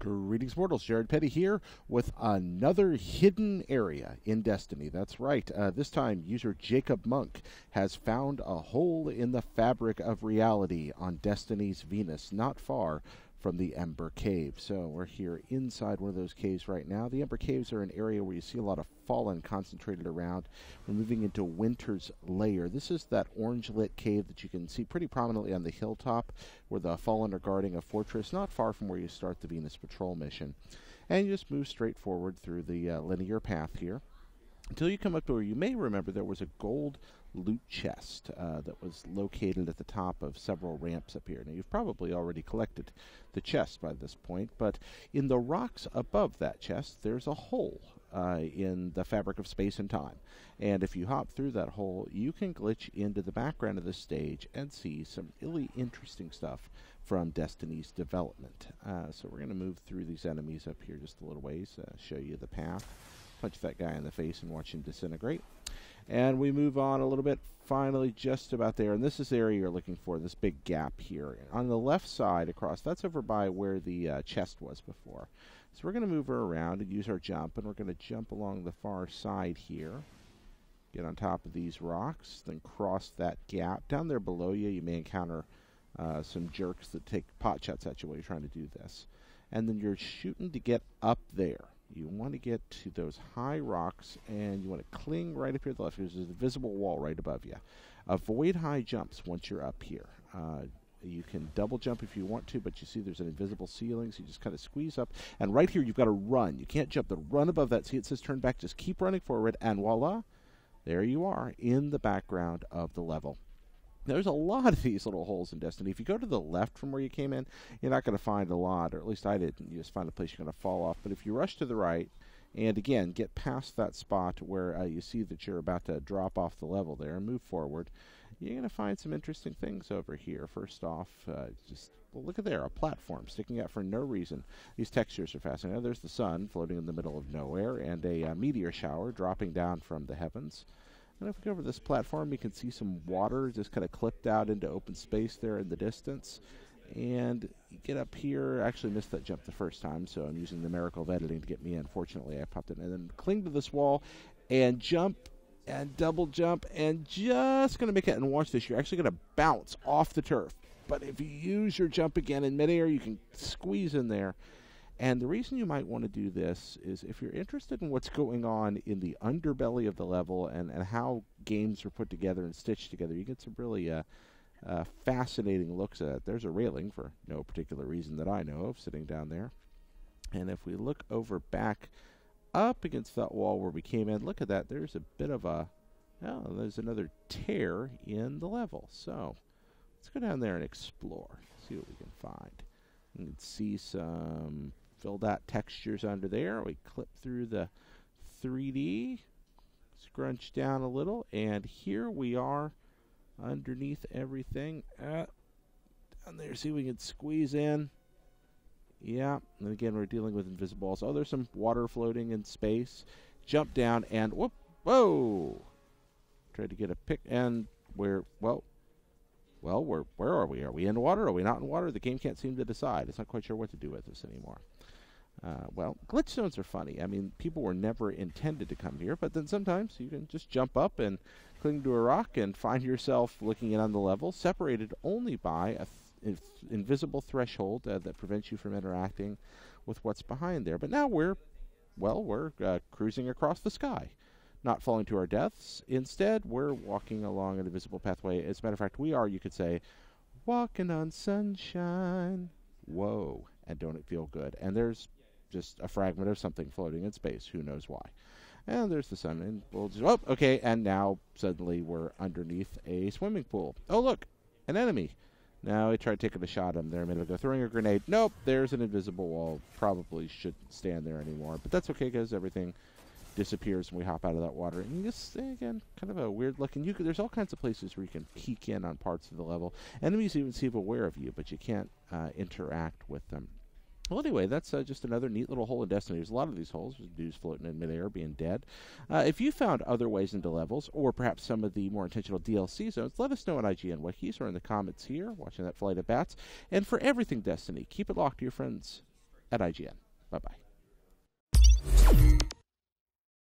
Greetings, mortals. Jared Petty here with another hidden area in Destiny. That's right. This time, user Jacob Monk has found a hole in the fabric of reality on Destiny's Venus, not far from the Ember Caves. So we're here inside one of those caves right now. The Ember Caves are an area where you see a lot of fallen concentrated around. We're moving into Winter's Lair. This is that orange-lit cave that you can see pretty prominently on the hilltop where the fallen are guarding a fortress not far from where you start the Venus Patrol mission. And you just move straight forward through the linear path here until you come up to where you may remember there was a gold loot chest that was located at the top of several ramps up here. Now, you've probably already collected the chest by this point, but in the rocks above that chest, there's a hole in the fabric of space and time. And if you hop through that hole, you can glitch into the background of the stage and see some really interesting stuff from Destiny's development. So we're going to move through these enemies up here just a little ways, show you the path, punch that guy in the face and watch him disintegrate. And we move on a little bit, finally just about there. And this is the area you're looking for, this big gap here. On the left side across, that's over by where the chest was before. So we're going to move her around and use our jump, and we're going to jump along the far side here. Get on top of these rocks, then cross that gap. Down there below you, you may encounter some jerks that take pot shots at you while you're trying to do this. And then you're shooting to get up there. You want to get to those high rocks, and you want to cling right up here to the left. There's a visible wall right above you. Avoid high jumps once you're up here. You can double jump if you want to, but you see there's an invisible ceiling, so you just kind of squeeze up. And right here, you've got to run. You can't jump, but run above that. See, it says turn back. Just keep running forward, and voila, there you are in the background of the level. There's a lot of these little holes in Destiny. If you go to the left from where you came in, you're not going to find a lot, or at least I didn't. You just find a place you're going to fall off. But if you rush to the right, and again, get past that spot where you see that you're about to drop off the level there and move forward, you're going to find some interesting things over here. First off, well, look at there, a platform sticking out for no reason. These textures are fascinating. Now, there's the sun floating in the middle of nowhere, and a meteor shower dropping down from the heavens. And if we go over this platform, you can see some water just kind of clipped out into open space there in the distance. And you get up here. I actually missed that jump the first time, so I'm using the miracle of editing to get me in. Fortunately, I popped in. And then cling to this wall and jump and double jump and just going to make it. And watch this. You're actually going to bounce off the turf. But if you use your jump again in midair, you can squeeze in there. And the reason you might want to do this is if you're interested in what's going on in the underbelly of the level and how games are put together and stitched together, you get some really fascinating looks at it. There's a railing for no particular reason that I know of sitting down there. And if we look over back up against that wall where we came in, look at that. There's a bit of there's another tear in the level. So let's go down there and explore, see what we can find. You can see some filled out textures under there. We clip through the 3D, scrunch down a little, and here we are underneath everything. Down there, see we can squeeze in. Yeah, and again, we're dealing with invisible walls. Oh, there's some water floating in space. Jump down and whoop, whoa! Tried to get a pic, and where are we? Are we in water? Are we not in water? The game can't seem to decide. It's not quite sure what to do with this anymore. Well, glitch zones are funny. I mean, people were never intended to come here, but then sometimes you can just jump up and cling to a rock and find yourself looking in on the level, separated only by an invisible threshold that prevents you from interacting with what's behind there. But now we're cruising across the sky. Not falling to our deaths. Instead, we're walking along an invisible pathway. As a matter of fact, we are, you could say, walking on sunshine. Whoa. And don't it feel good? And there's just a fragment of something floating in space. Who knows why? And there's the sun. And we'll just, oh, okay. And now suddenly we're underneath a swimming pool. Oh, look, an enemy. Now I tried taking a shot at him there a minute ago. Throwing a grenade. Nope, there's an invisible wall. Probably shouldn't stand there anymore. But that's okay because everything disappears when we hop out of that water. And you just, again, kind of a weird look. And there's all kinds of places where you can peek in on parts of the level. Enemies even seem aware of you, but you can't interact with them. Well, anyway, that's just another neat little hole in Destiny. There's a lot of these holes. There's dudes floating in midair, being dead. If you found other ways into levels, or perhaps some of the more intentional DLC zones, let us know on IGN Wikis or in the comments here, watching that flight of bats. And for everything Destiny, keep it locked to your friends. at IGN. Bye bye.